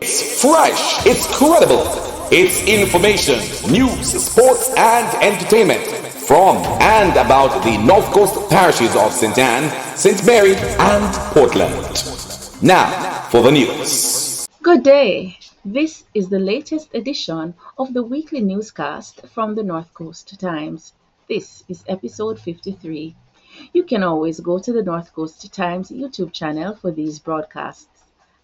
It's fresh, it's credible, it's information, news, sports, and entertainment from and about the North Coast parishes of St. Anne, St. Mary, and Portland. Now for the news. Good day. This is the latest edition of the weekly newscast from the North Coast Times. This is episode 53. You can always go to the North Coast Times YouTube channel for these broadcasts.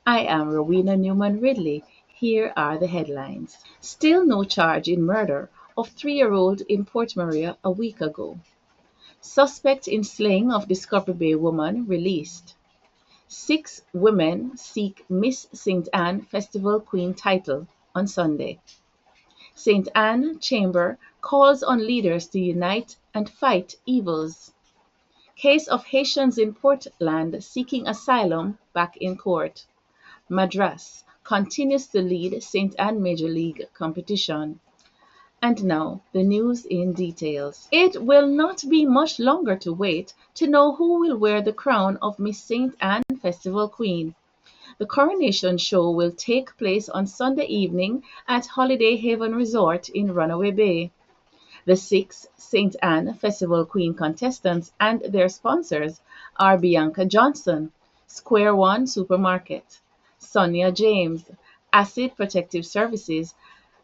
I am Rowena Newman Ridley. Here are the headlines. Still no charge in murder of 3-year-old in Port Maria a week ago. Suspect in slaying of Discovery Bay woman released. 6 women seek Miss St. Anne Festival Queen title on Sunday. St. Anne Chamber calls on leaders to unite and fight evils. Case of Haitians in Portland seeking asylum back in court. Madras continues to lead St. Anne Major League competition. And now, the news in details. It will not be much longer to wait to know who will wear the crown of Miss St. Anne Festival Queen. The coronation show will take place on Sunday evening at Holiday Haven Resort in Runaway Bay. The 6 St. Anne Festival Queen contestants and their sponsors are Bianca Johnson, Square One Supermarket, Sonia James, Acid Protective Services,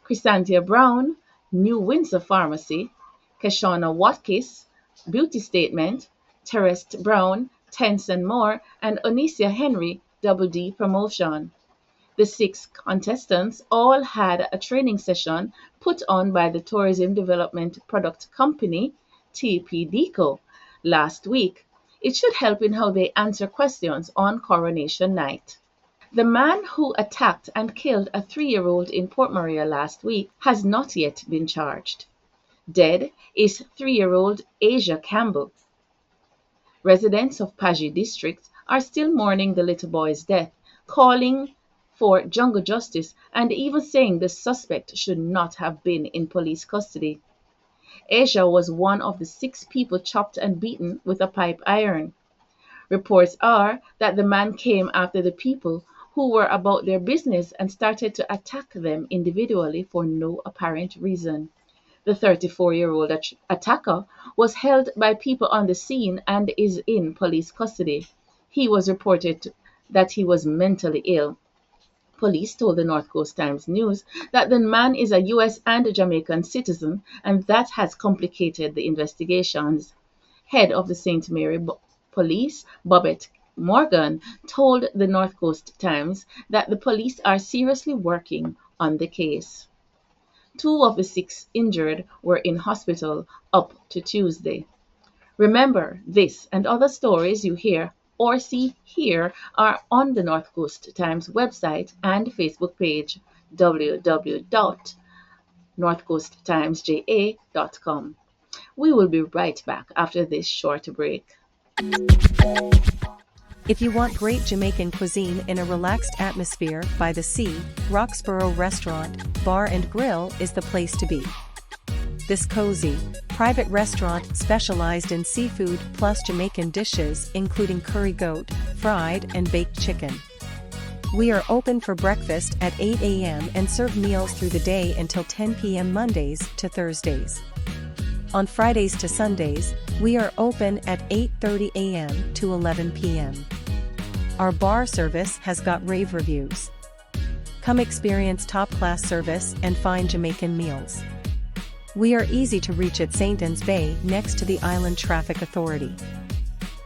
Chrysanthia Brown, New Windsor Pharmacy, Keshona Watkis, Beauty Statement, Terest Brown, Tenson Moore, and Onisia Henry, Double D Promotion. The 6 contestants all had a training session put on by the Tourism Development Product Company, TPDCO, last week. It should help in how they answer questions on coronation night. The man who attacked and killed a 3-year-old in Port Maria last week has not yet been charged. Dead is 3-year-old Asia Campbell. Residents of Paji district are still mourning the little boy's death, calling for jungle justice and even saying the suspect should not have been in police custody. Asia was one of the 6 people chopped and beaten with a pipe iron. Reports are that the man came after the people who were about their business and started to attack them individually for no apparent reason. The 34-year-old attacker was held by people on the scene and is in police custody. He was reported that he was mentally ill. Police told the North Coast Times News that the man is a U.S. and Jamaican citizen, and that has complicated the investigations. Head of the St. Mary Police, Bobette Morgan, told the North Coast Times that the police are seriously working on the case. 2 of the 6 injured were in hospital up to Tuesday. Remember, this and other stories you hear or see here are on the North Coast Times website and Facebook page, www.northcoasttimesja.com. We will be right back after this short break. If you want great Jamaican cuisine in a relaxed atmosphere by the sea, Roxborough Restaurant, Bar and Grill is the place to be. This cozy, private restaurant specialized in seafood plus Jamaican dishes including curry goat, fried and baked chicken. We are open for breakfast at 8 a.m. and serve meals through the day until 10 p.m. Mondays to Thursdays. On Fridays to Sundays, we are open at 8:30 a.m. to 11 p.m. Our bar service has got rave reviews. Come experience top-class service and fine Jamaican meals. We are easy to reach at St. Anne's Bay next to the Island Traffic Authority.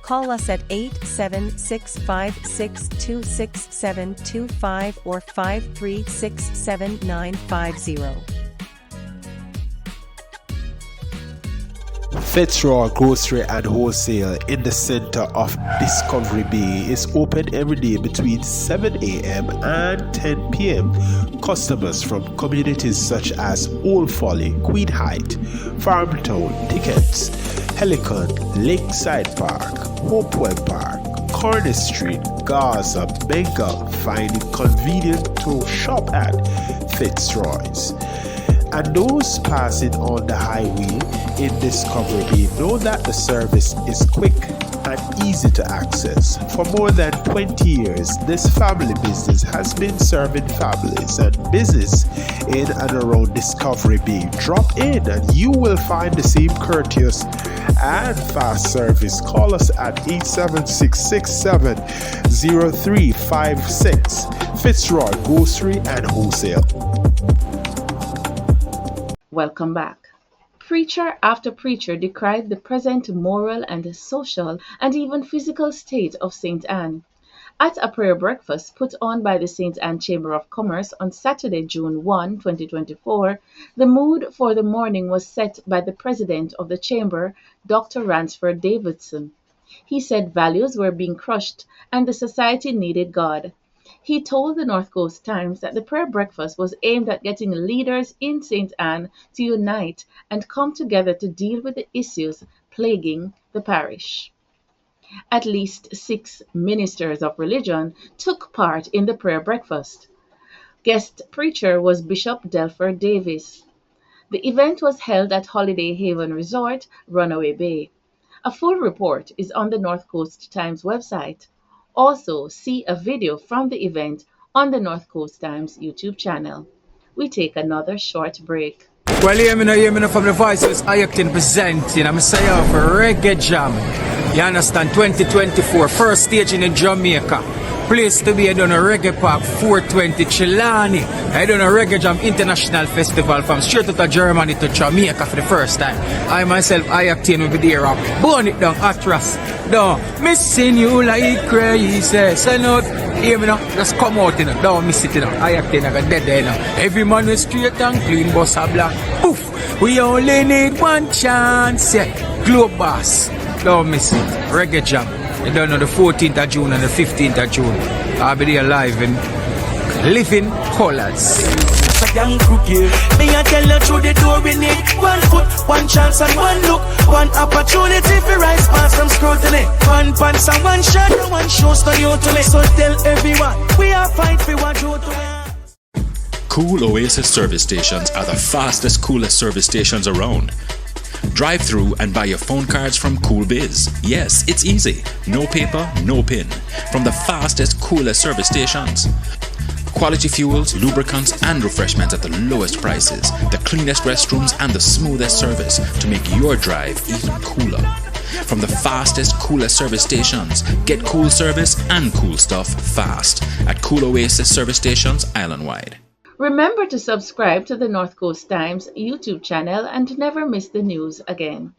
Call us at 87656266725 or 5367950. Fitzroy Grocery and Wholesale in the center of Discovery Bay is open every day between 7 a.m. and 10 p.m. Customers from communities such as Old Folly, Queen Height, Farmtown, Tickets, Helicon, Lakeside Park, Hopewell Park, Cornish Street, Gaza, Bengal find it convenient to shop at Fitzroy's. And those passing on the highway in Discovery Bay know that the service is quick and easy to access. For more than 20 years, this family business has been serving families and business in and around Discovery Bay. Drop in and you will find the same courteous and fast service. Call us at 876-667-0356. Fitzroy Grocery and Wholesale. Welcome back. Preacher after preacher decried the present moral and social and even physical state of St. Anne. At a prayer breakfast put on by the St. Anne Chamber of Commerce on Saturday, June 1, 2024, the mood for the morning was set by the president of the chamber, Dr. Ransford Davidson. He said values were being crushed and the society needed God. He told the North Coast Times that the prayer breakfast was aimed at getting leaders in St. Anne to unite and come together to deal with the issues plaguing the parish. At least 6 ministers of religion took part in the prayer breakfast. Guest preacher was Bishop Delfer Davis. The event was held at Holiday Haven Resort, Runaway Bay. A full report is on the North Coast Times website. Also, see a video from the event on the North Coast Times YouTube channel. We take another short break. Well, hear me now from the voices I can presenting. I'm saying for Reggae Jam. You understand, 2024, first stage in Jamaica. Place to be, I done a Reggae Park 420 Chilani. I done a Reggae Jam International Festival from straight out of Germany to Jamaica for the first time. I myself, I obtained over there, burn it down, Atras. No, missing you like crazy. Say no, hear me now, just come out, you know, don't miss it, you know. I obtained, I got dead there, you know. Every man is straight and clean, boss a black. Poof, we only need one chance, yeah. Globe Boss. Don't miss it. Reggae Jam. You don't know the 14th of June and the 15th of June. I'll be there live in living colors. Me I tell you through the door we need one foot, one chance and one look, one opportunity for rise past from scrutiny. One pants and one shot and one shows to you to me. So tell everyone we are fight for what you to. Cool Oasis service stations are the fastest, coolest service stations around. Drive through and buy your phone cards from Cool Biz. Yes, it's easy. No paper, no pin. From the fastest, coolest service stations. Quality fuels, lubricants and refreshments at the lowest prices. The cleanest restrooms and the smoothest service to make your drive even cooler. From the fastest, coolest service stations. Get cool service and cool stuff fast at Cool Oasis service stations island-wide. Remember to subscribe to the North Coast Times YouTube channel and never miss the news again.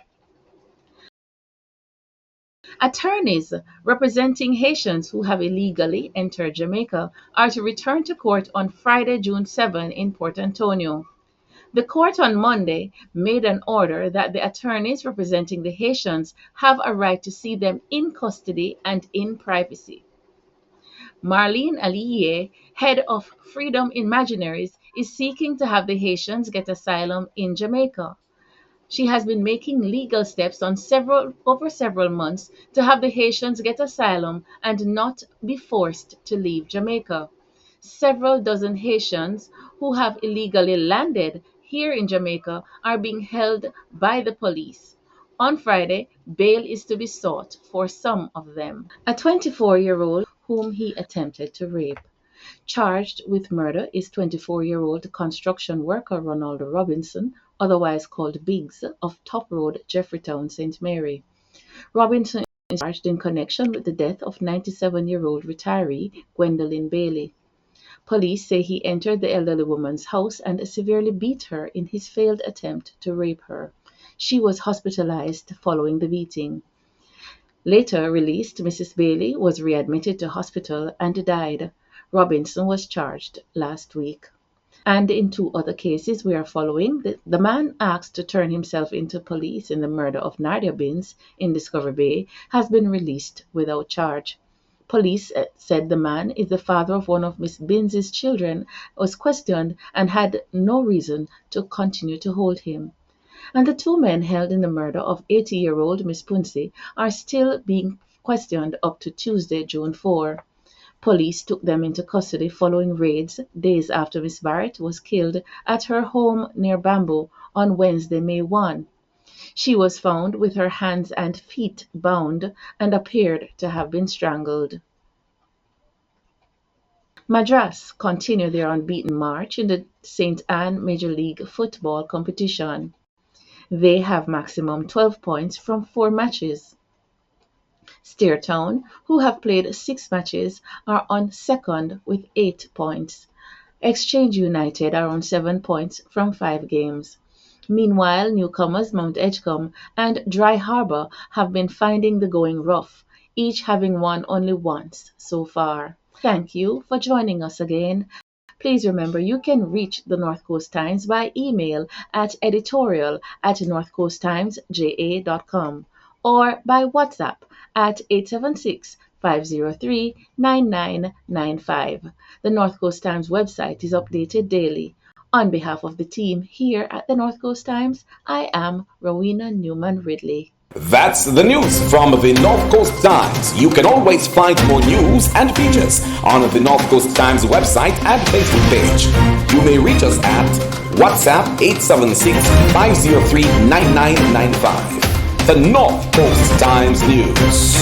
Attorneys representing Haitians who have illegally entered Jamaica are to return to court on Friday, June 7 in Port Antonio. The court on Monday made an order that the attorneys representing the Haitians have a right to see them in custody and in privacy. Marlene Aliye, head of Freedom Imaginaries, is seeking to have the Haitians get asylum in Jamaica. She has been making legal steps over several months to have the Haitians get asylum and not be forced to leave Jamaica. Several dozen Haitians who have illegally landed here in Jamaica are being held by the police. On Friday, bail is to be sought for some of them. A 24-year-old whom he attempted to rape. Charged with murder is 24-year-old construction worker Ronaldo Robinson, otherwise called Biggs, of Top Road, Jeffreytown, St. Mary. Robinson is charged in connection with the death of 97-year-old retiree Gwendolyn Bailey. Police say he entered the elderly woman's house and severely beat her in his failed attempt to rape her. She was hospitalized following the beating. Later released, Mrs. Bailey was readmitted to hospital and died. Robinson was charged last week. And in 2 other cases we are following, the man asked to turn himself into police in the murder of Nadia Binns in Discovery Bay has been released without charge. Police said the man is the father of one of Miss Binns' children, was questioned and had no reason to continue to hold him. And the 2 men held in the murder of 80-year-old Miss Punsi are still being questioned up to Tuesday, June 4. Police took them into custody following raids days after Miss Barrett was killed at her home near Bamboo on Wednesday, May 1. She was found with her hands and feet bound and appeared to have been strangled. Madras continue their unbeaten march in the St. Anne Major League Football competition. They have maximum 12 points from 4 matches. Steertown, who have played 6 matches, are on second with 8 points. Exchange United are on 7 points from 5 games. Meanwhile, newcomers Mount Edgecombe and Dry Harbour have been finding the going rough, each having won only once so far. Thank you for joining us again. Please remember you can reach the North Coast Times by email at editorial@northcoasttimesja.com or by WhatsApp at 876-503-9995. The North Coast Times website is updated daily. On behalf of the team here at the North Coast Times, I am Rowena Newman Ridley. That's the news from the North Coast Times. You can always find more news and features on the North Coast Times website and Facebook page. You may reach us at WhatsApp 876-503-9995. The North Coast Times News.